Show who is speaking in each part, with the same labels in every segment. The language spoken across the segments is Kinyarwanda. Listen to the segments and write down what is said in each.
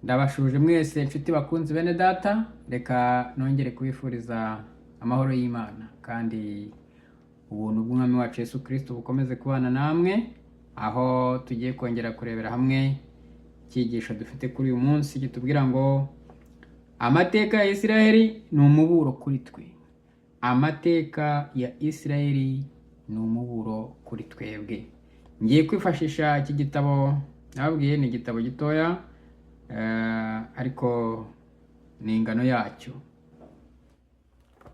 Speaker 1: Ndabashuje mwese inshuti bakunzi bene data, reka nongere kubifuriza amahoro y'Imana kandi ubuntu bw'Umwami wacu Yesu Kristo bukomeze kubana namwe, aho tugiye kongera kurebera hamwe icyigisho dufite kuri uyu munsi kitubwira ngo amateka ya Isiraheli ni umuburo kuri twe. Amateka ya Isiraheli ni umuburo kuri twebwe. Ngiye kwifashisha iki gitabo, nababwiye ni igitabo gitoya ariko ni ingano yacyo.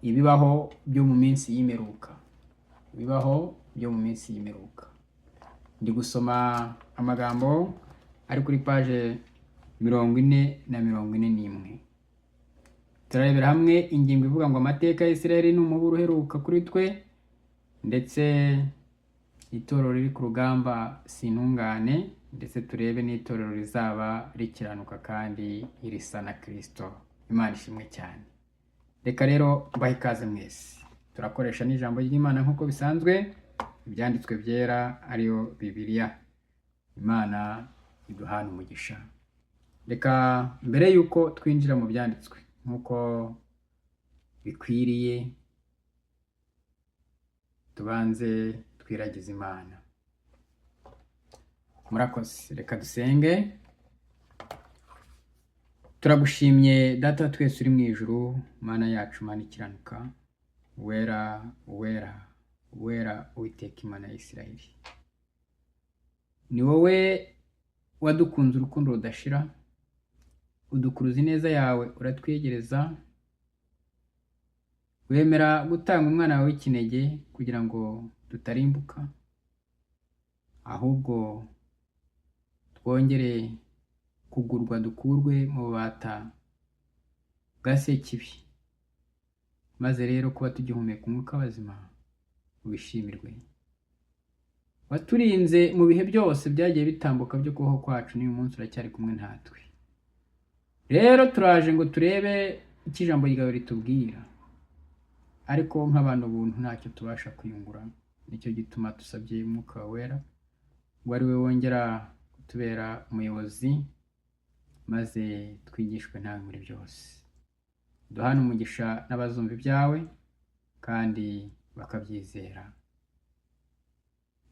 Speaker 1: Ibibaho byo mu minsi y'imperuka. Ibibaho byo mu minsi y'imperuka. Ndi gusoma amagambo ari kuri page 40 na 41. Turarebera hamwe ingingo ivuga ngo amateka ya Isiraheli ni umuburo uheruka kuri twe, ndetse itorero riri ku rugamba sintungane, ndetse turebe n'itorero rizaba rikiranuka kandi irisa na Kristo. Imana ishimwe cyane. Reka rero mbahe ikaze mwese. Turakoresha n'ijambo ry'Imana nk'uko bisanzwe, ibyanditswe byera ariyo Bibiliya. Imana iduhana umugisha. Reka mbere yuko twinjira mu byanditswe nk'uko bikwiriye, tubanze twiragize Imana. Murakoze. Reka dusenge. Turagushimye Data twese uri mu ijuru, Mana yacu, Mana ikiranuka, wera wera wera Uwiteka Imana ya Isiraheli. Ni wowe wadukunze urukundo rudashira, udukuruza ineza yawe, uratwegereza, wemera gutanga umwana wawe w'ikinege kugira ngo tutarimbuka, ahubwo twongere kugurwa dukurwe mu bubata bwa Sekibi. Maze rero kuba tugihumeka umwuka w'abazima ubishimirwe. Waturinze mu bihe byose byagiye bitambuka byo kubaho kwacu, n'uyu munsi uracyari kumwe natwe. Rero turaje ngo turebe icyo ijambo ryawe ritubwira, ariko nk'abantu buntu ntacyo tubasha kwiyungura. Nicyo gituma dusabye umwuka wera ngo ari we wongera kutubera umuyobozi, maze twigishwe nawe muri byose. Duhana umugisha n'abazumva ibyawe kandi bakabyizera.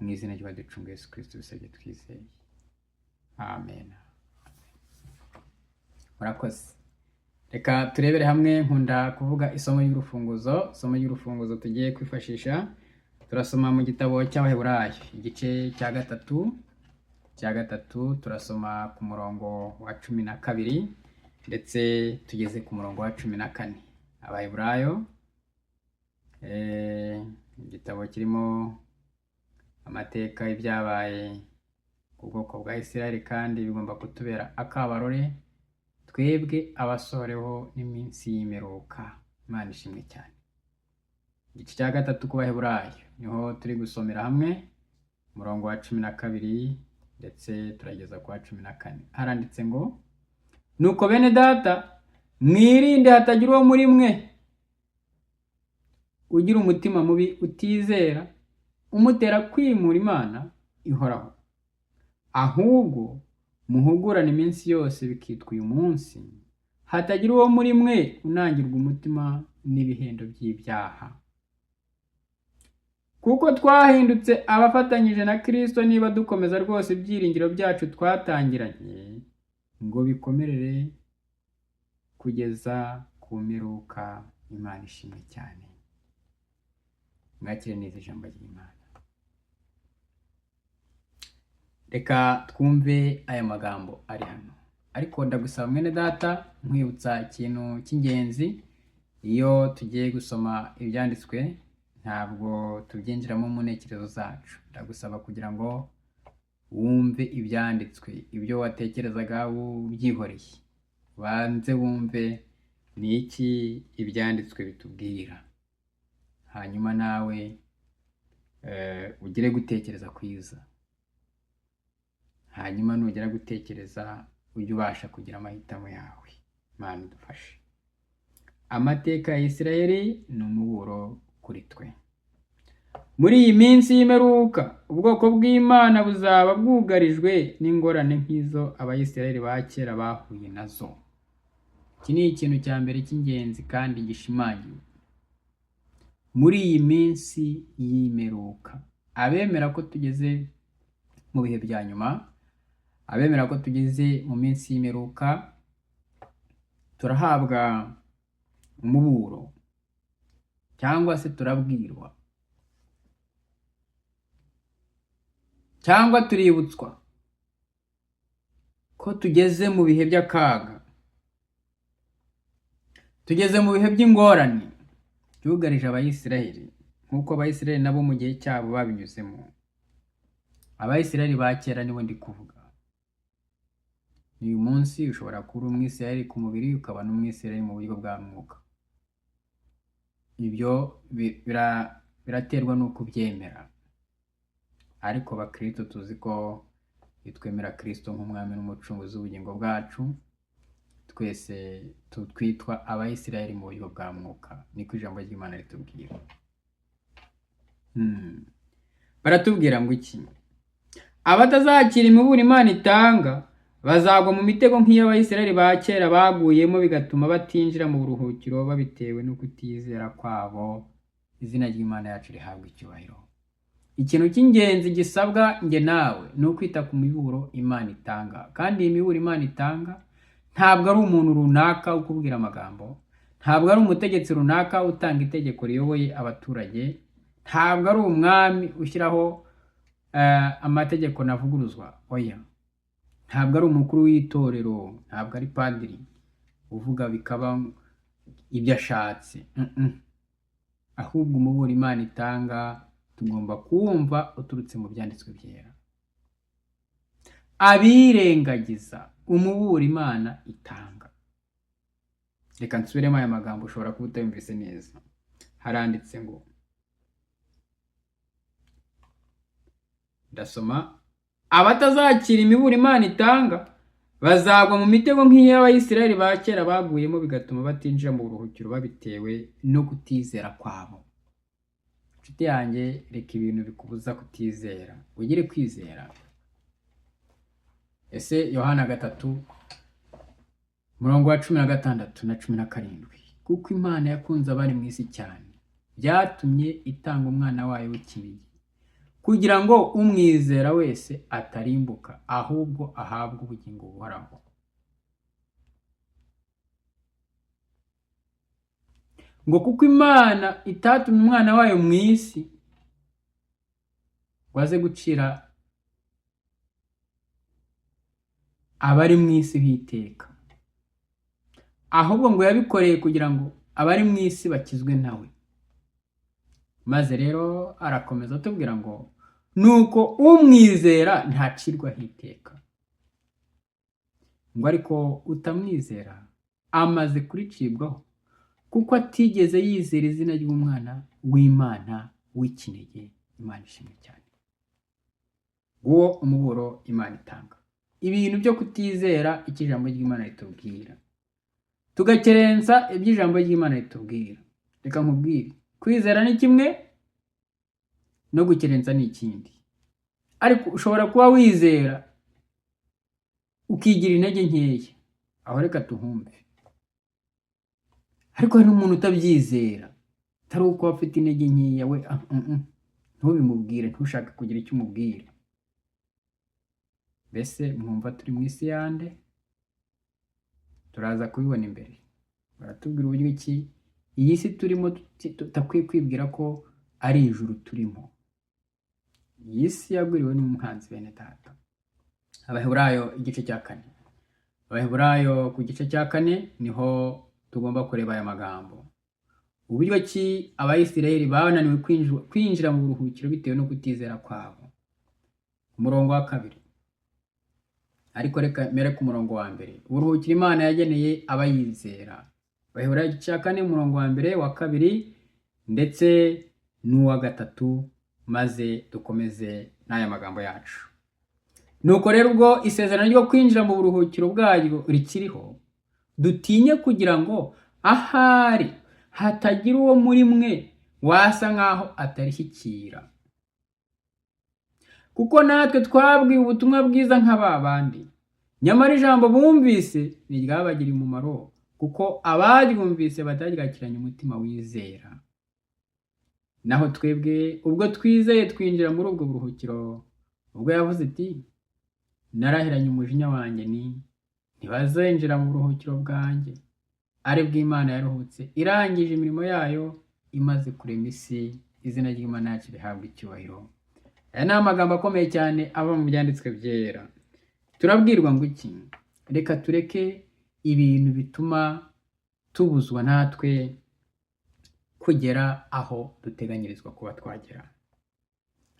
Speaker 1: Mu izina ry'Uwaducunguye Yesu Kristo bisabye twizeye. Amen. Murakoze. Reka turebere hamwe. Nkunda kuvuga isomo y'urufunguzo. Isomo y'urufunguzo tugiye kwifashisha, turasoma mu gitabo cy'Abaheburayo igice cya gatatu, turasoma ku murongo wa 12 ndetse tugeze ku murongo wa 14. Abaheburayo igitabo kirimo amateka y'ibyabaye ku bwoko bwa Isiraheli, kandi bigomba kutubera akabarore twebwe abasohoreho n'iminsi y'imperuka. Imana ishimwe cyane. Igice cya gatatu ku Baheburayo niho turi gusomera hamwe, umurongo wa 12 ndetse turageza ku wa 14. Haranditse ngo, nuko bene data, mwirinde hatagira uwo muri mwe ugira umutima mubi utizera umutera kwimura Imana ihoraho, ahubwo muhugurane iminsi yose bikitwa uyu munsi, hatagira uwo muri mwe unangirwa umutima n'ibihendo by'ibyaha. Kuko twahindutse abafatanyije na Kristo, niba dukomeza rwose ibyiringiro byacu twatangiranye, ngo bikomerere kugeza ku mperuka. Imana ishimwe cyane. Mwakire neza ijambo ry'Imana. Reka twumve aya magambo ari hano, ariko ndagusaba mwene data nkwibutsa ikintu cy'ingenzi. Iyo tugiye gusoma ibyanditswe ntabwo tubyinjiramo mu ntekerezo zacu. Ndagusaba kugira ngo wumve ibyanditswe, ibyo watekerezaga ubyihoreye, banze wumve ni iki ibyanditswe bitubwira, hanyuma nawe ugire gutekereza kwiza. Hanyuma nugera gutekereza ujye ubasha kugira amahitamo yawe. Imana idufashe. Amateka ya Isiraheli ni umuburo kuri twe. Muri iyi minsi y'imperuka ubwoko bw'Imana buzaba bwugarijwe n'ingorane nk'izo Abayisiraheli ba kera bahuye nazo. Iki ni ikintu cya mbere cy'ingenzi kandi gishimangiwe. Muri iyi minsi y'imperuka, abemera ko tugeze mu bihe bya nyuma, abemera ko tugeze mu minsi y'imperuka, turahabwa umuburo cyangwa se turabwirwa cyangwa tuributswa ko tugeze mu bihe by'akaga, tugeze mu bihe by'ingorane byugarije Abayisiraheli, nk'uko Abayisiraheli nabo mu gihe cyabo babinyuzemo. Abayisiraheli ba kera nibo ndi kuvuga. Uyu munsi ushobora kuba umwisiraheli ku mubiri, ukaba n'umwisiraheli mu buryo bwa mwuka. Ibyo biraterwa n'uko ubyemera. Ariko abakristo tuzi ko twemera Kristo nk'umwami n'umucunguzi w'ubugingo bwacu, twese twitwa Abayisiraheli mu buryo bwa mwuka. Niko ijambo ry'Imana ritubwira. Baratubwira ngo iki? Abatazakira imiburo Imana itanga bazagwa mu mitego nk'iy'Abayisiraheli ba kera baguyemo, bigatuma batinjira mu buruhukiro babitewe no kutizera kwabo. Izina ry'Imana yacu rihabwa icyubahiro. Ikintu cy'ingenzi gisabwa nge nawe ni ukwita ku miburo Imana itanga. Kandi iyi miburo Imana itanga ntabwo ari umuntu runaka ukubwira amagambo, ntabwo ari umutegetsi runaka utanga itegeko riyoboye abaturage, ntabwo ari umwami ushyiraho amategeko navuguruzwa. Oya, ntabwo ari umukuru w'itorero, ntabwo ari padiri uvuga bikaba ibyo ashatse. Ahubwo umuburo Imana itanga tugomba kumva uturutse mu byanditswe byera. Abirengagiza umuburo Imana itanga. Reka nsubiremo aya magambo, ushobora kuba utayumvise neza. Haranditse ngo, ndasoma, abatazakira imiburo Imana itanga bazagwa mu mitego nk'iy'Abayisiraheli ba kera baguyemo, bigatuma batinjira mu buruhukiro babitewe no kutizera kwabo. Inshuti yanjye, reka ibintu bikubuza kutizera ugire kwizera. Ese Yohana 3:16 na 17, kuko Imana yakunze abari mu isi cyane byatumye itanga umwana wayo w'ikinege, kugira ngo umwizera wese atarimbuka, ahubwo ahabwe ubugingo buhoraho. Ngo kuko Imana itatumye umwana wayo mu isi ngo aze gucira abari mu isi b'iteka, ahubwo ngo yabikoreye kugira ngo abari mu isi bakizwe nawe. Maze rero arakomeza atubwira ngo nuko umwizera ntacirwaho iteka, ngo ariko utamwizera amaze kuricibwaho, kuko atigeze yizera izina ry'umwana w'Imana w'ikinege. Imana ishimwe cyane. Uwo umuburo Imana itanga. Ibintu byo kutizera icyo ijambo ry'Imana ritubwira, tugakerensa ibyo ijambo ry'Imana ritubwira. Reka nkubwire, kwizera ni kimwe no gukerensa ni ikindi. Ariko ushobora kuba wizera ukigira intege nkeya, aho reka tuhumve. Ariko hari n'umuntu utabyizera, atari uko afite intege nkeya, we ntubimubwire, ntushake kugira icyo umubwira. Mbese mwumva turi mu isi yande? Turaza kubibona imbere. Baratubwira uburyo iki iyi si turimo tutakwiye kwibwira ko ari ijuru turimo. Iyi si yagwiriwe n'umwanzi bene data. Abaheburayo igice cya 4. Abaheburayo ku gice cya 4 niho tugomba kureba aya magambo. Uburyo ki Abayisiraheli bananiwe kwinjira mu buruhukiro bitewe no kutizera kwabo. Umurongo wa 2. Ariko reka mere ku murongo wa 1. Uburuhukiro Imana yageneye abayizera. Abaheburayo igice cya 4 umurongo wa 1, wa 2 ndetse n'uwa 3, maze dukomeze n'aya magambo yacu. Nuko rero ubwo isezerano ryo kwinjira mu buruhukiro bwayo rikiriho, dutinye kugira ngo ahari hatagira uwo muri mwe wasa nkaho atarishyikira, kuko natwe twabwiwe ubutumwa bwiza nk'aba bandi, nyamara ijambo bumvise ntiryabagiriye umumaro, kuko abaryumvise bataryakiranye umutima wizera. Naho twebwe ubwo twizeye twinjira muri ubwo buruhukiro, ubwo yavuze ati narahiranye umujinya wanjye ntibazinjira mu buruhukiro bwanjye, ari bw'Imana yaruhutse irangije imirimo yayo imaze kurema isi, izina ry'Imana yacu rihabwa icyubahiro. Aya ni amagambo akomeye cyane ava mu byanditswe byera. Turabwirwa ngo iki? Reka tureke ibintu bituma tubuzwa natwe kugera aho duteganyirizwa kuba twagera.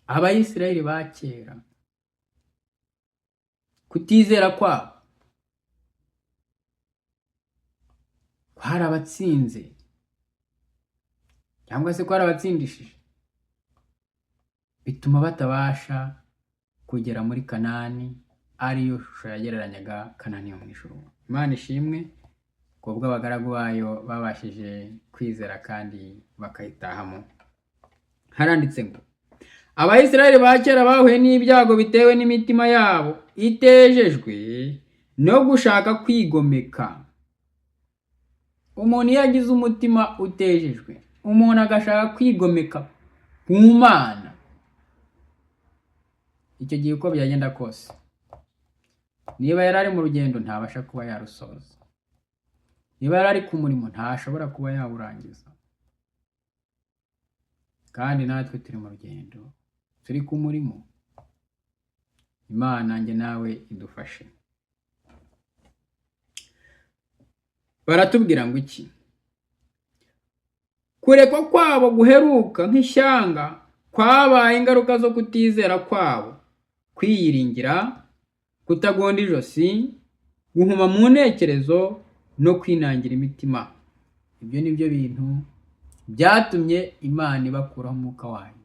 Speaker 1: Abayisiraheli ba kera, kutizera kwabo kwarabatsinze cyangwa se kwarabatsindishije, bituma batabasha kugera muri Kanani, ariyo shusho yagereranyaga Kanani yo mu ijuru. Imana ishimwe kubwo abagaragu bayo babashije kwizera kandi bakayitahamo. Haranditse ngo Abayisiraheli ba kera bahuye n'ibyago bitewe n'imitima yabo itejejwe no gushaka kwigomeka. Umuntu iyo agize umutima utejejwe, umuntu agashaka kwigomeka ku Mana, icyo gihe uko byagenda kose, niba yari ari mu rugendo ntabasha kuba yarusoza, niba yari ari ku murimo ntashobora kuba yawurangiza. Kandi natwe turi mu rugendo, turi ku murimo. Imana njye nawe idufashe. Baratubwira ngo iki? Kurekwa kwabo guheruka nk'ishyanga kwabaye ingaruka zo kutizera kwabo, kwiyiringira, kutagonda ijosi, guhuma mu ntekerezo no kwinangira imitima. Ibyo ni byo bintu byatumye Imana ibakuraho umwuka wayo.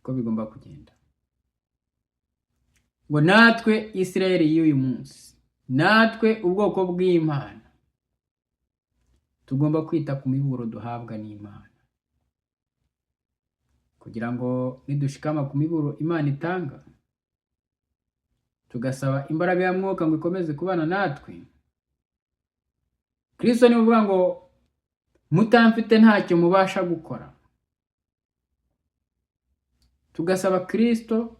Speaker 1: Ko bigomba kugenda. Ngo natwe Isiraheli y'uyu munsi, natwe ubwoko bw'Imana, tugomba kwita ku miburo duhabwa n'Imana, kugira ngo nidushikama ku miburo Imana itanga, tugasaba imbaraga ya mwuka ngo ikomeze kubana natwe. Kristo ni uvuga ngo mutamfite ntacyo mubasha gukora. Tugasaba Kristo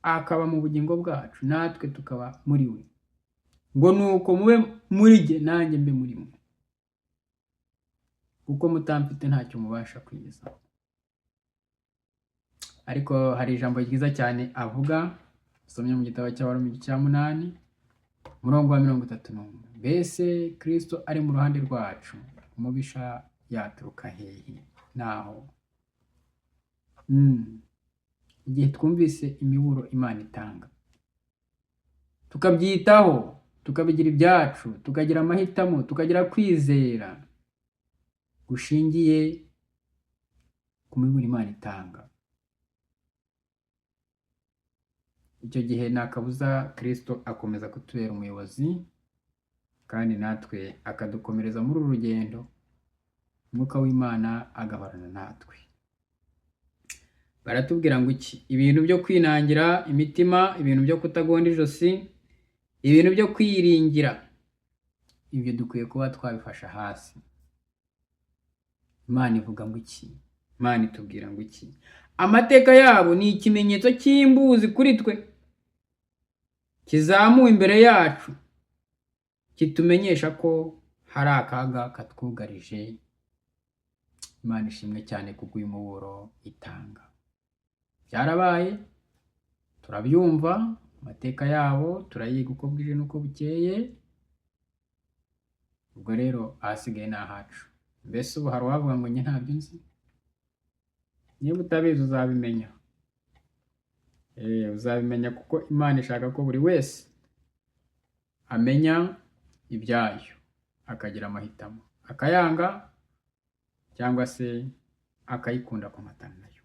Speaker 1: akaba mu bugingo bwacu, natwe tukaba muri we, ngo nuko mube muri jye nanjye mbe muri mwe, kuko mutamfite ntacyo mubasha kwiza. Ariko hari ijambo ryiza cyane avuga, somye mu gitabo cy'Abaroma cya 8 umurongo wa 31. Mbese Kristo ari mu ruhande rwacu, umubisha yaturuka hehe? Naho igihe twumvise imiburo Imana itanga, tukabyitaho, tukabigira ibyacu, tukagira amahitamo, tukagira kwizera gushingiye ku miburo Imana itanga, icyo gihe nakabuza Kristo akomeza kutubera umuyobozi, kandi natwe akadukomereza muri uru rugendo, umwuka w'Imana agahorana natwe. Baratubwira ngo iki? Ibintu byo kwinangira imitima, ibintu byo kutagonda ijosi, ibintu byo kwiringira, ibyo dukwiye kuba twabifasha hasi. Imana ivuga ngo iki? Imana itubwira ngo iki? Amateka yabo ni ikimenyetso cy'imbuzi kuri twe, kizamuwe imbere yacu, kitumenyesha ko hari akaga katwugarije. Imana ishimwe cyane kuko uyu muburo itanga. Byarabaye, turabyumva, amateka yabo turayiga uko bwije n'uko bukeye. Ubwo rero ahasigaye ni ahacu. Mbese ubu hari uwavuga ngo njye ntabyo nzi? Niba utabizi uzabimenya. Uzabimenya, kuko Imana ishaka ko buri wese amenya ibyayo, akagira amahitamo, akayanga cyangwa se akayikunda ku matana nayo.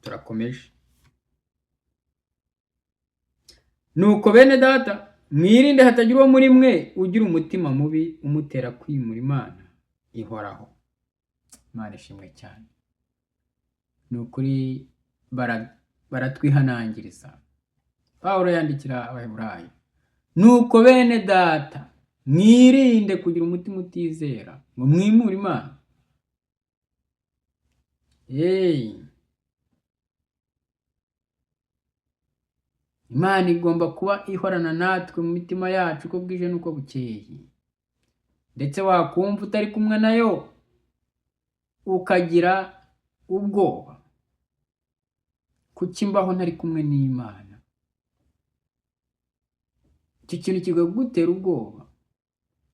Speaker 1: Turakomeje. Nuko bene data, mwirinde hatagira uwo muri mwe ugira umutima mubi umutera kwimura Imana ihoraho. Imana ishimwe cyane. Ni ukuri baratwihanangiriza. Pawulo yandikira Abaheburayo, nuko bene data mwirinde kugira umutima utizera ngo mwimure Imana. Imana igomba kuba ihorana natwe mu mitima yacu uko bwije n'uko bukeye. Ndetse wakumva utari kumwe nayo ukagira ubwoba, kuki mbaho ntari kumwe n'Imana? Icyo kintu kigagutera ubwoba,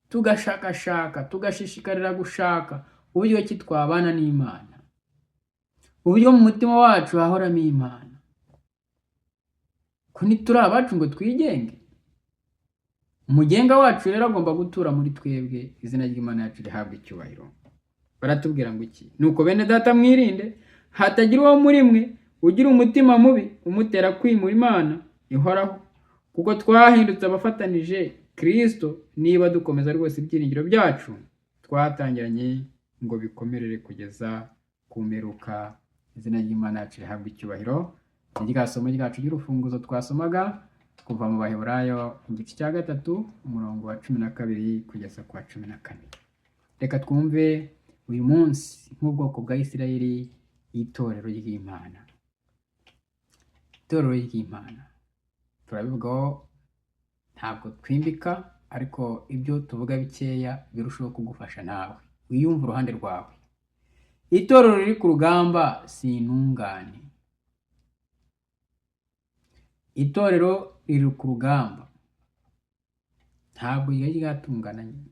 Speaker 1: tugashakashaka, tugashishikarira gushaka uburyo ki twabana n'Imana, uburyo mu mutima wacu hahoramo Imana. Ko ntituri abacu ngo twigenge. Umugenga wacu rero agomba gutura muri twebwe, izina ry'Imana yacu rihabwa icyubahiro. Baratubwira ngo iki? Nuko bene data mwirinde hatagira uwo muri mwe ugira umutima mubi umutera kwimura Imana ihoraho, kuko twahindutse abafatanije Kristo niba dukomeza rwose ibyiringiro byacu twatangiranye ngo bikomerere kugeza ku mperuka. Izina ry'Imana yacu rihabwa icyubahiro. Irya somo ryacu ry'urufunguzo twasomaga kuva mu Baheburayo igice cya 3 umurongo wa 12 kugeza ku wa 14. Reka twumve uyu munsi nk'ubwoko bwa Isirayeli itorero ry'Imana. Itorero ry'Imana turabivugaho, ntabwo twimbika, ariko ibyo tuvuga bikeya birushaho kugufasha nawe wiyumva uruhande rwawe. Itorero riri ku rugamba si intungane. Itorero riri ku rugamba ntabwo ryatungana nyine.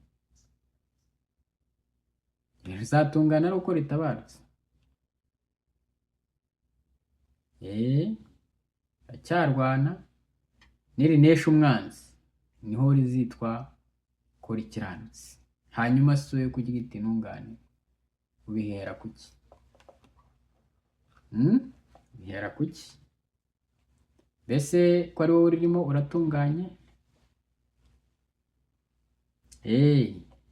Speaker 1: Rizatungana ari uko ritabarutse. Racyarwana, nirinesha umwanzi niho rizitwa ko rikiranutse. Hanyuma soye kugira iti intungane ubihera kuki? Ubihera kuki? Mbese ko ari wowe urimo uratunganye?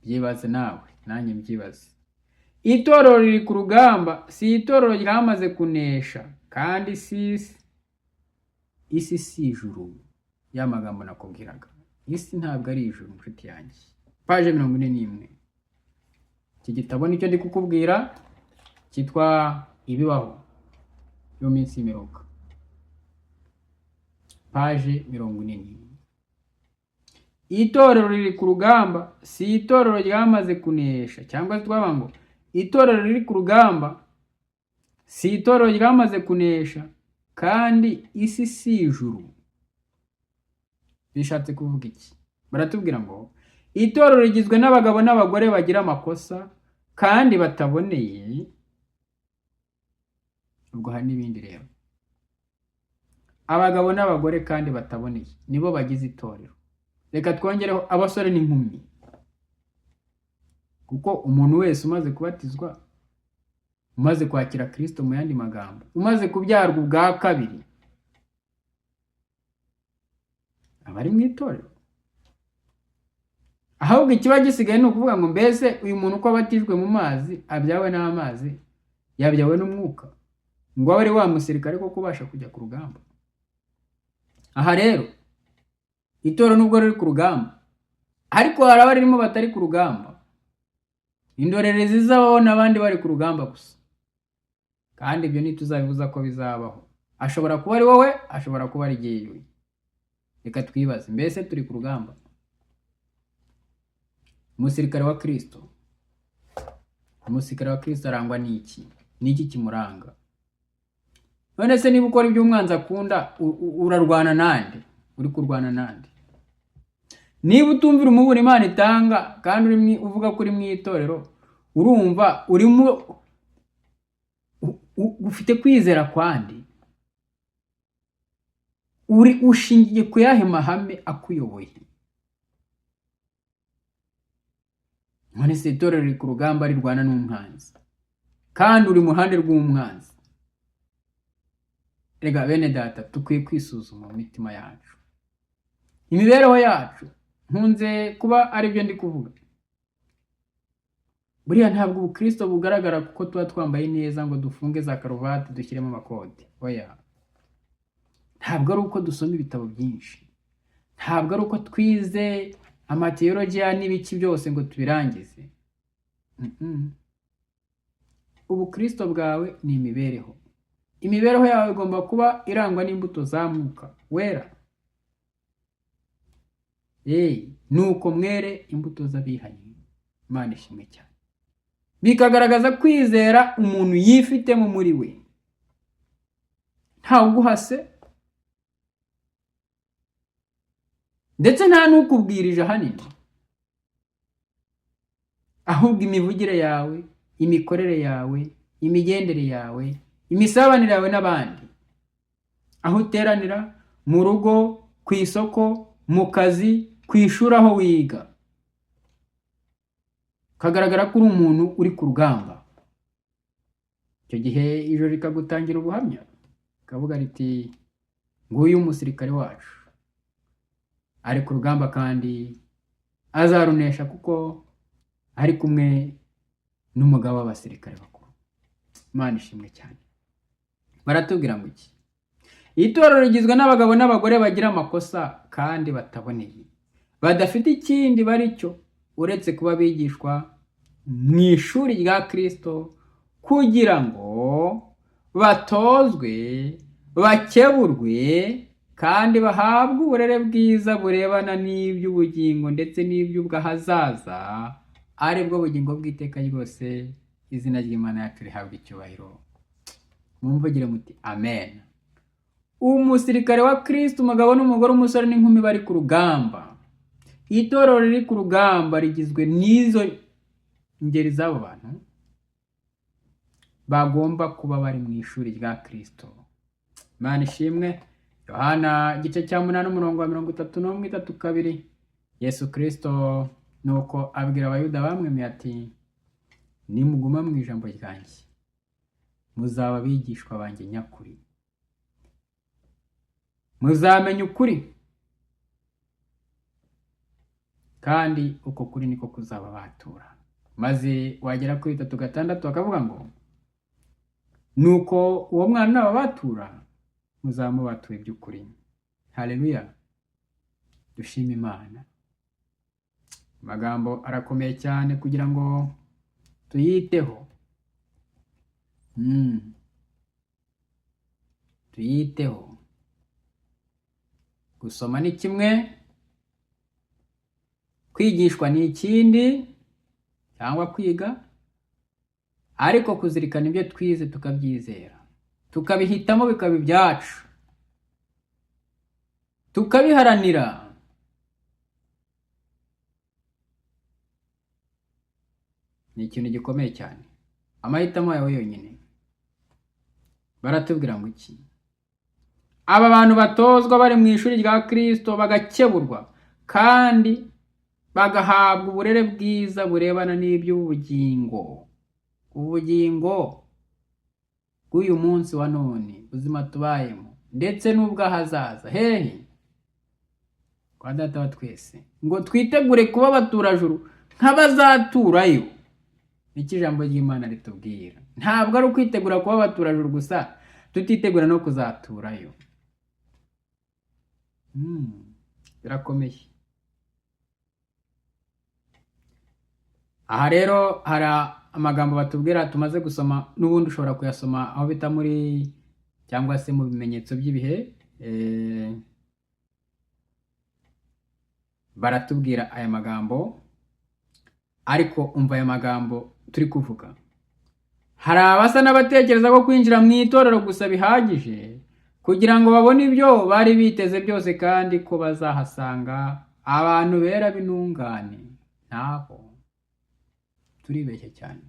Speaker 1: Byibaze nawe, nanjye mbyibaze. Itorero riri ku rugamba si itorero ryamaze kunesha, kandi isi si ijuru. Ya magambo nakubwiraga, isi ntabwo ari ijuru nshuti yanjye. Paje 41. Iki gitabo nicyo ndi kukubwira, cyitwa Ibibaho yo minsi y'imperuka. Paje 41. Itorero riri ku rugamba si itorero ryamaze kunesha, cyangwa twaba ngo itorero riri ku rugamba si itorero ryamaze kunesha, kandi isi si ijuru. Bishatse kuvuga iki? Baratubwira ngo itorero rigizwe n'abagabo n'abagore bagira amakosa kandi bataboneye. Ubwo hari n'ibindi rero. Abagabo n'abagore kandi bataboneye nibo bagize itorero. Reka twongereho abasore n'inkumi, kuko umuntu wese umaze kubatizwa, umaze kwakira Kristo, mu yandi magambo umaze kubyarwa ubwa kabiri, abari mu itorero. Ahubwo ikiba gisigaye ni ukuvuga ngo mbese uyu muntu uko abatijwe mu mazi, abyawe n'amazi, yabyawe n'umwuka, ngo abe ari wa musirikare ko kubasha kujya ku rugamba. Aha rero itorero nubwo riri ku rugamba, ariko hari abarimo batari ku rugamba. Indorerezi z'abaho n'abandi bari ku rugamba gusa, kandi ibyo ntituzabibuza ko bizabaho. Ashobora kuba ari wowe, ashobora kuba ari jyewe. Reka twibaze, mbese turi ku rugamba? Umusirikare wa Kristo arangwa n'iki? N'iki kimuranga? None se niba ukora ibyo umwanzi akunda, urarwana nande? Uri kurwana nande? Niba utumvira umuburo Imana itanga, kandi uvuga kuri mu itorero, urumva urimo ufite kwizera kwandi? Ushingiye ku yahe mahame akuyoboye? None se itorero riri ku rugamba rirwana n'umwanzi, kandi uri mu ruhande rw'umwanzi. Rega bene data, tukwiye kwisuzuma mu mitima yacu. imibereho yacu nkunze kuba ari byo ndi kuvuga. Buriya ntabwo ubukristo bugaragara kuko tuba twambaye neza ngo dufunge za karuvati dushyiremo amakoti. Oya, ntabwo ari uko dusoma ibitabo byinshi, ntabwo ari uko twize amateyolojiya n'ibiki byose ngo tubirangize. Ubukristo bwawe ni imibereho. Imibereho yawe igomba kuba irangwa n'imbuto za Mwuka Wera. Nuko mwere imbuto z'abihanye. Imana ishimwe cyane. Bikagaragaza kwizera umuntu yifitemo muri we, ntawe uguhase ndetse nta n'ukubwirije ahanini, ahubwo imivugire yawe, imikorere yawe, imigendere yawe, imisabanire yawe n'abandi, aho uteranira, mu rugo, ku isoko, mu kazi, ku ishuri aho wiga, kagaragara ko uri umuntu uri ku rugamba. Icyo gihe ijoro rikagutangira ubuhamya, kavuga riti nguyu umusirikare wacu ari ku rugamba kandi azarunesha kuko ari kumwe n'umugabo w'abasirikare bakuru. Imana ishimwe cyane. Baratubwira ngo iki? Itorero rigizwe n'abagabo n'abagore bagira amakosa kandi bataboneye, badafite ikindi bari cyo uretse kuba bigishwa mu ishuri rya Kristo kugira ngo batozwe, bakeburwe kandi bahabwe uburere bwiza burebana n'iby'ubugingo ndetse n'iby'ubw'ahazaza, ari bwo bugingo bw'iteka ryose. Izina ry'Imana yacu rihabwa icyubahiro. Mumvugire muti amen. Umusirikare wa Kristo, umugabo n'umugore, umusore n'inkumi bari ku rugamba. Itorero riri ku rugamba rigizwe n'izo ngeri z'abo bantu bagomba kuba bari mu ishuri rya Kristo. Imana ishimwe. Yohana igice cya 8:31-32. Yesu Kristo nuko abwira abayuda bamwemeye ati, nimuguma mu ijambo ryanjye muzaba abigishwa banjye nyakuri, muzamenya ukuri kandi uko kuri niko kuzaba batura. Maze wagera kuri 3:6 akavuga ngo, nuko uwo mwana n'ababatura muzamubature by'ukuri. Haleluya, dushime Imana. Amagambo arakomeye cyane kugira ngo tuyiteho. Tuyiteho. Gusoma ni kimwe, kwigishwa ni ikindi cyangwa kwiga, ariko kuzirikana ibyo twize tukabyizera, tukabihitamo bikaba ibyacu, tukabiharanira, ni ikintu gikomeye cyane. Amahitamo yawe yonyine. Baratubwira ngo iki? Aba bantu batozwa bari mu ishuri rya Kristo bagakeburwa kandi bagahabwa uburere bwiza burebana n'iby'ubugingo. Ubugingo bw'uyu munsi wa none, ubuzima tubayemo ndetse n'ubw'ahazaza. Hehe, kwa Data wa twese, ngo twitegure kuba abaturajuru nk'abazaturayo. Iki jambo ry'Imana ritubwira. Ntabwo ari ukwitegura kuba abaturajuru gusa, tutitegura no kuzaturayo. Birakomeye. Aha rero hari amagambo batubwira tumaze gusoma, n'ubundi ushobora kuyasoma aho bita muri cyangwa se mu bimenyetso by'ibihe. Baratubwira aya magambo, ariko umva aya magambo turi kuvuga. Hari abasa n'abatekereza ko kwinjira mu itorero gusa bihagije kugira ngo babone ibyo bari biteze byose kandi ko bazahasanga abantu bera b'intungane. Ntabwo. Turibeshye cyane.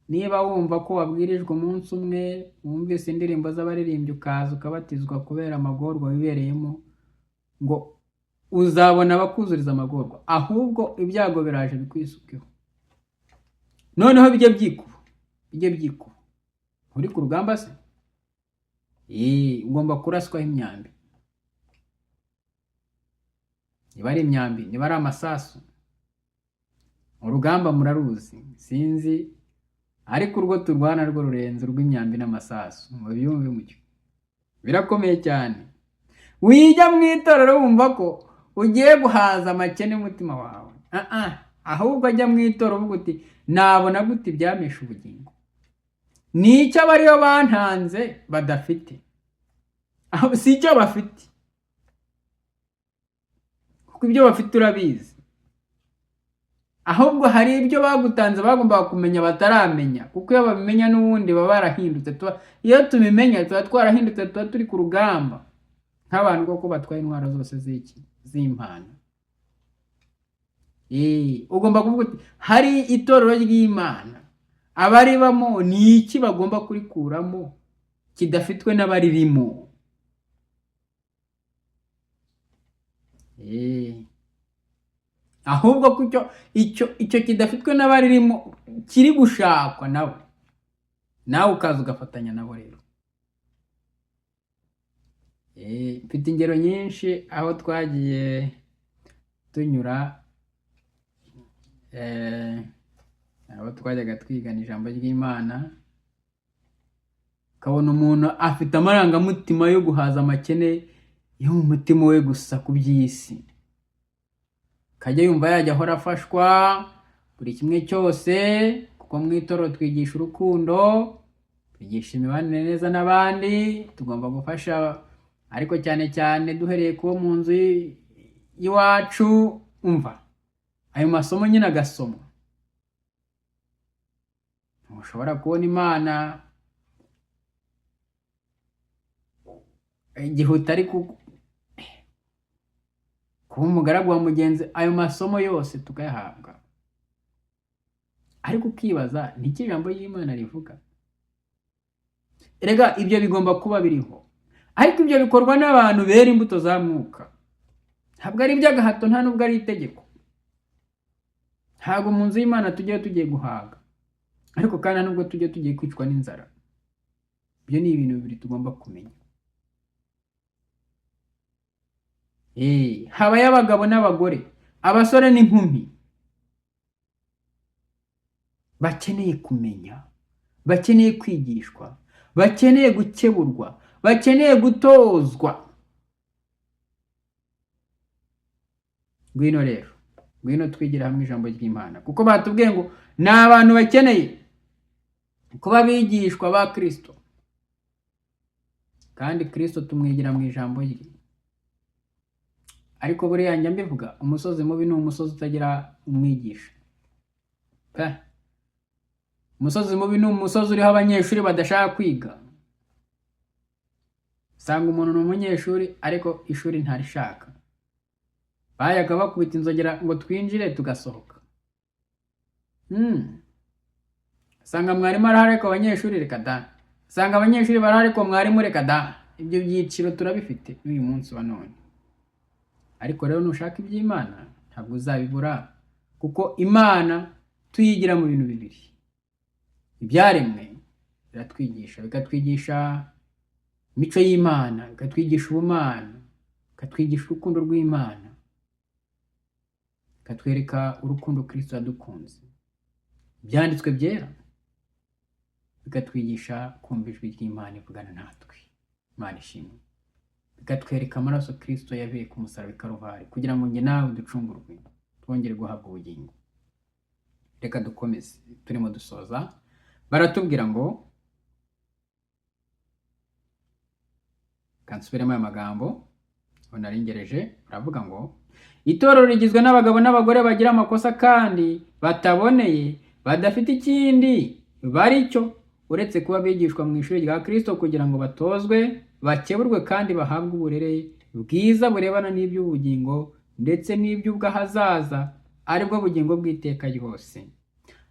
Speaker 1: Niba wumva ko wabwirijwe umunsi umwe, wumvise indirimbo z'abaririmbyi ukaza ukabatizwa kubera amagorwa wibereyemo, ngo uzabona abakuzuriza amagorwa, ahubwo ibyago biraje bikwisukeho. Noneho bijye byikuba. Uri ku rugamba se? Ugomba kuraswaho imyambi. niba ari imyambi, niba ari amasasu. Urugamba muraruzi, sinzi, ariko urwo turwana rwo rurenze urw'imyambi n'amasasu, mubyumve mucyo, birakomeye cyane. Wijya mu itorero wumva ko ugiye guhaza amakene umutima wawe, ahubwo ajya mu itorero uvuga uti nabona gute ibyamesha ubugingo, nicyo abariyo bantanze badafite, aho si icyo bafite, kuko ibyo bafite urabizi, ahubwo hari ibyo bagutanze bagomba kumenya bataramenya, kuko iyo babimenya n'ubundi baba barahindutse. Iyo tubimenya tuba twarahindutse, tuba turi ku rugamba nk'abantu koko batwaye intwaro zose z'impano. Ugomba kuvuga uti hari itorero ry'Imana, abaribamo ni iki bagomba kurikuramo kidafitwe n'abaririmo. Ahubwo ko icyo kidafitwe n'abaririmo kiri gushakwa nawe ukaza ugafatanya nabo. Rero mfite ingero nyinshi aho twagiye tunyura, aho twajyaga twigana ijambo ry'Imana, ukabona umuntu afite amarangamutima yo guhaza amakene yo mu mutima we gusa ku by'isi, kajya yumva yajya ahora afashwa buri kimwe cyose, kuko mu itorero twigisha urukundo, twigisha imibanire neza n'abandi, tugomba gufasha, ariko cyane cyane duhereye kuba mu nzu y'iwacu. Umva ayo masomo nyine agasomwa, ntushobora kubona Imana igihe utari kuba umugaragu wa mugenzi. Ayo masomo yose tukayahabwa, ariko ukibaza niki ijambo ry'Imana rivuga. Erega ibyo bigomba kuba biriho, ariko ibyo bikorwa n'abantu bera imbuto za mwuka, ntabwo ari iby'agahato, nta nubwo ari itegeko. Ntabwo mu nzu y'Imana tugiye guhaga, ariko kandi nubwo tugiye kwicwa n'inzara. Ibyo ni ibintu bibiri tugomba kumenya. Habaye abagabo n'abagore, abasore n'inkumi, bakeneye kumenya, bakeneye kwigishwa, bakeneye gukeburwa, bakeneye gutozwa. Ngwino rero, ngwino twigira hamwe ijambo ry'Imana, kuko batubwiye ngo ni abantu bakeneye kuba bigishwa ba Kristo, kandi Kristo tumwigira mu ijambo rye. Ariko buriya njya mbivuga, umusozi mubi ni umusozi utagira umwigisha. Umusozi mubi ni umusozi uriho abanyeshuri badashaka kwiga. Usanga umuntu ni umunyeshuri ariko ishuri ntarishaka, bayaga bakubita inzogera ngo twinjire tugasohoka. Usanga mwarimu arahari ariko abanyeshuri reka da, usanga abanyeshuri barahari ariko mwarimu reka da. Ibyo byiciro turabifite n'uyu munsi wa none. Ariko rero nushaka iby'Imana ntabwo uzabibura, kuko Imana tuyigira mu bintu bibiri. Ibyaremwe biratwigisha, bikatwigisha imico y'Imana, bikatwigisha ubumana, bikatwigisha urukundo rw'Imana, bikatwereka urukundo Kristo yadukunze. Ibyanditswe byera bikatwigisha kumva ijwi ry'Imana ivugana natwe. Imana ishimwe. Bikatwereka amaraso Kristo yavuye ku musaraba i Karuvari kugira ngo njye nawe ducungurwe, twongere guhabwa ubugingo. Reka dukomeze, turimo dusoza. Baratubwira ngo, kansubiremo aya magambo naringereje, baravuga ngo itorero rigizwe n'abagabo n'abagore bagira amakosa kandi bataboneye, badafite ikindi baricyo uretse kuba bigishwa mu ishuri rya Kristo kugira ngo batozwe, bakeburwe kandi bahabwe uburere bwiza burebana n'iby'ubugingo ndetse n'iby'ubw'ahazaza, aribwo bugingo bw'iteka ryose.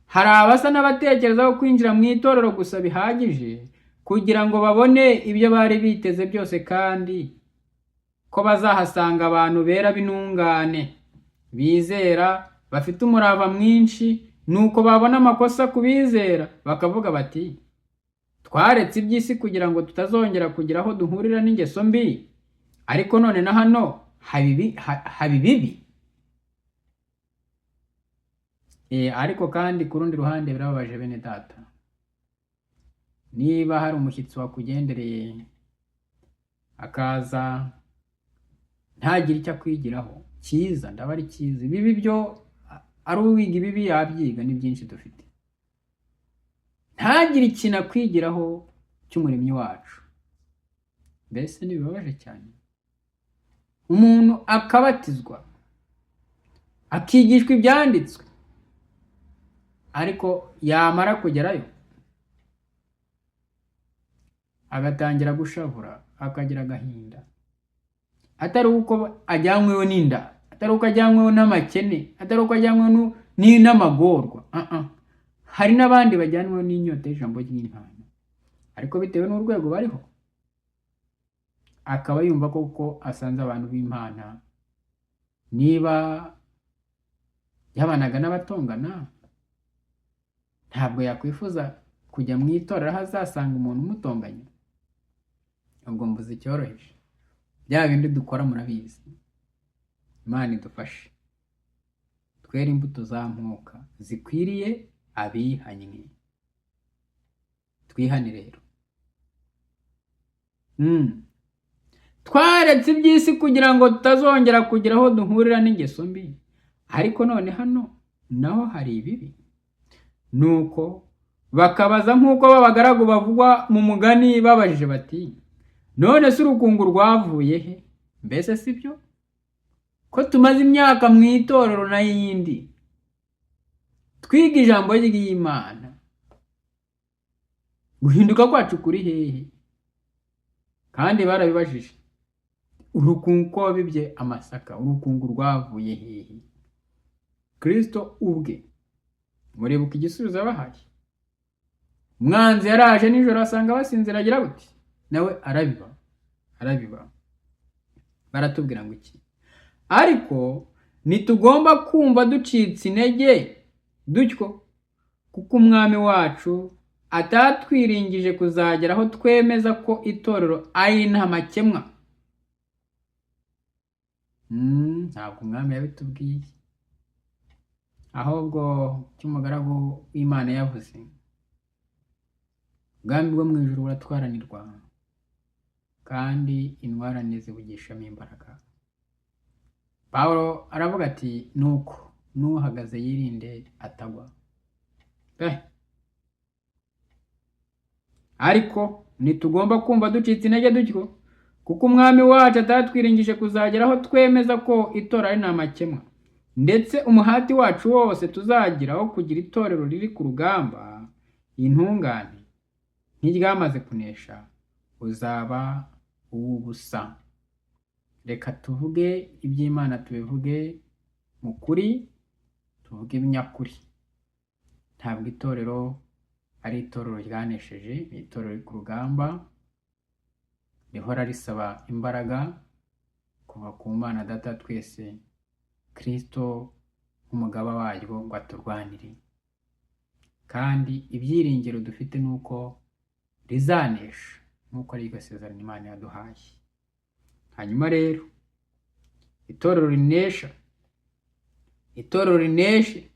Speaker 1: Hari abasa n'abatekereza ko kwinjira mu itorero gusa bihagije kugira ngo babone ibyo bari biteze byose, kandi ko bazahasanga abantu bera b'intungane, bizera, bafite umurava mwinshi, nuko babona amakosa ku bizera bakavuga bati twaretse iby'isi kugira ngo tutazongera kugira aho duhurira n'ingeso mbi, ariko none na hano haba ibibi. Ariko kandi ku rundi ruhande birababaje bene data, niba hari umushyitsi wakugendereye akaza ntagire icyo akwigiraho cyiza, ndaba ari cyiza. Ibibi byo ari uwiga ibibi yabyiga, ni byinshi dufite. Ntagire ikintu akwigiraho cy'umuremyi wacu, mbese ntibibabaje cyane. Umuntu akabatizwa akigishwa ibyanditswe, ariko yamara kugerayo agatangira gushavura, akagira agahinda, atari uko ajyanyweho n'inda, atari uko ajyanyweho n'amakene, atari uko ajyanyweho n'amagorwa. Hari n'abandi bajyanweho n'inyota y'ijambo ry'Imana, ariko bitewe n'urwego bariho akaba yumva koko asanze abantu b'Imana. Niba yabanaga n'abatongana, ntabwo yakwifuza kujya mu itorero aho azasanga umuntu umutonganya. Ubwo mvuze icyoroheje, bya bindi dukora murabizi. Imana idufashe twere imbuto za mwuka zikwiriye abihannye. Twihane rero. Twaretse iby'isi kugira ngo tutazongera kugira aho duhurira n'ingeso mbi, ariko none hano naho hari ibibi. Nuko bakabaza nk'uko b'abagaragu bavugwa mu mugani, babajije bati, none se urukungu rwavuye he? Mbese si byo ko tumaze imyaka mu itorero na yindi twiga ijambo ry'Imana? Guhinduka kwacu kuri hehe? Kandi barabibajije, urukungu ko wabibye amasaka, urukungu rwavuye hehe? Kristo ubwe muribuka igisubizo bahaye. Umwanzi yaraje nijoro asanga basinzira, agira buti nawe arabiba. Baratubwira ngo iki? Ariko nitugomba kumva ducitse intege dutyo, kuko umwami wacu atatwiringije kuzagera aho twemeza ko itorero ari nta makemwa. Ntabwo umwami yabitubwiye, ahubwo cy'umugaragu w'Imana yavuze. Ubwami bwo mu ijuru buratwaranirwa, kandi intwarane zibugishamo imbaraga. Pawulo aravuga ati, nuko n'uhagaze yirinde atagwa. Ariko nitugomba kumva ducitse intege dutyo, kuko umwami wacu atatwiringije kuzagera aho twemeza ko itorero ari nta makemwa, ndetse umuhati wacu wose tuzagira aho kugira itorero riri ku rugamba intungane ntiryamaze kunesha uzaba uw'ubusa. Reka tuvuge iby'Imana, tubivuge mu kuri, tuvuge ibinyakuri. Ntabwo itorero ari itorero ryanesheje, ni itorero riri ku rugamba rihora risaba imbaraga kuva ku Mana Data twese, Kristo nk'umugaba waryo ngo aturwanire. Kandi ibyiringiro dufite nuko rizanesha, nk'uko ari iryo sezerano Imana yaduhaye. Hanyuma rero itorero rineshe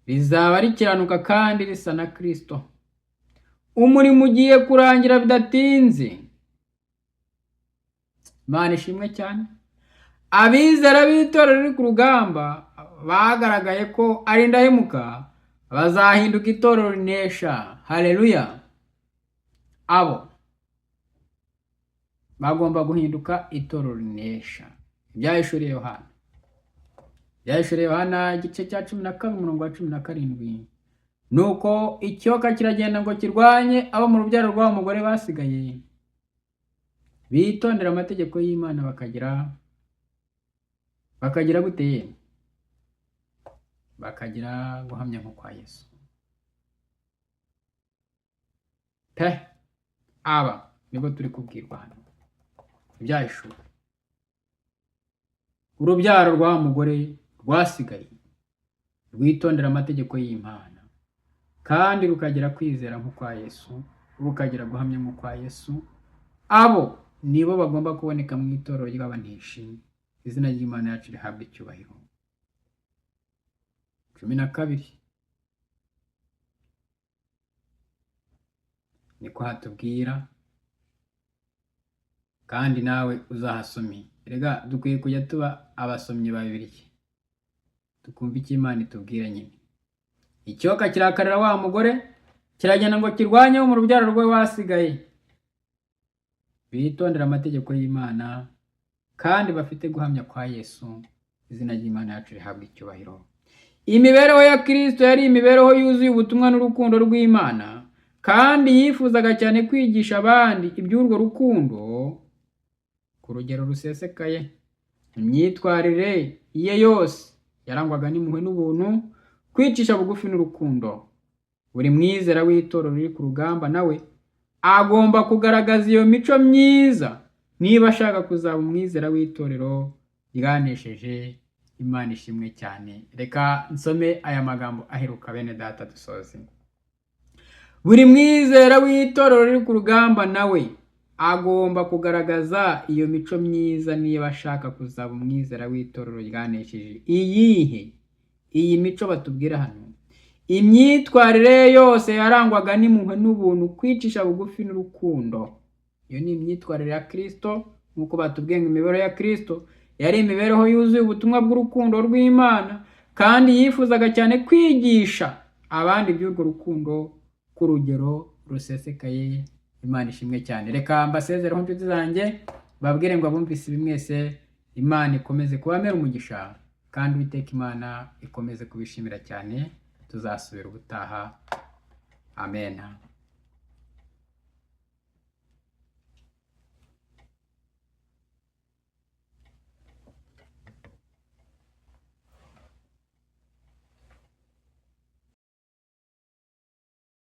Speaker 1: rizaba rikiranuka kandi risa na Kristo. Umurimo ugiye kurangira bidatinze. Imana ishimwe cyane. Abizera b'itorero riri ku rugamba bagaragaye ko ari indahemuka bazahinduka itorero rinesha. Haleluya! Abo bagomba guhinduka itorero rinesha. Ibyahishuriye Yohana igice cya 12 umurongo wa 17. Nuko ikiyoka kiragenda ngo kirwanye abo mu rubyaro rw'abo mugore basigaye, bitondera amategeko y'Imana bakagira gute? Bakagira guhamya nko kwa Yesu. Aba nibo turi kubwirwa hano. Ibyahishuriwe urubyaro rw'abo mugore rwasigaye rwitondera amategeko y'Imana kandi rukagira kwizera nko kwa Yesu, rukagira guhamya nko kwa Yesu. Abo nibo bagomba kuboneka mu itorero ry'abaneshi, izina ry'Imana yacu rihabwa icyubahiro. 12 niko hatubwira, kandi nawe uzahasomye. Erega dukwiye kujya tuba abasomyi ba Bibiliya, tukumva icyo Imana itubwira nyine. Icyoka kirakarira wa mugore, kiragenda ngo kirwanye mu rubyaro rwe wasigaye. Bitondera amategeko y'Imana kandi bafite guhamya kwa Yesu, izina ry'Imana yacu rihabwa icyubahiro. Imibereho ya Kristo yari imibereho yuzuye ubutumwa n'urukundo rw'Imana, kandi yifuzaga cyane kwigisha abandi iby'urwo rukundo ku rugero rusesekaye. Imyitwarire ye yose yarangwaga n'impuhwe n'ubuntu, kwicisha bugufi n'urukundo. Buri mwizera w'itorero riri ku rugamba nawe agomba kugaragaza iyo mico myiza niba ashaka kuzaba umwizera w'itorero ryanesheje. Imana ishimwe cyane. Reka nsome aya magambo aheruka bene data dusoze. Buri mwizera w'itorero riri ku rugamba nawe agomba kugaragaza iyo mico myiza niba ashaka kuzaba umwizera w'itorero ryanesheje. Iyi mico batubwira hano, imyitwarire yose yarangwaga n'impuhwe n'ubuntu, kwicisha bugufi n'urukundo. Iyo ni imyitwarire ya Kristo, nk'uko batubwiye ngo imibereho ya Kristo yari imibereho yuzuye ubutumwa bw'urukundo rw'Imana, kandi yifuzaga cyane kwigisha abandi iby'urwo rukundo ku rugero rusesekaye. Imana ishimwe cyane. Reka mbasezereho inshuti zanjye, babwire ngo abumvise ibi mwese, Imana ikomeze kubamera umugisha, kandi Uwiteka Imana ikomeze kubishimira cyane. Tuzasubira ubutaha. Amen.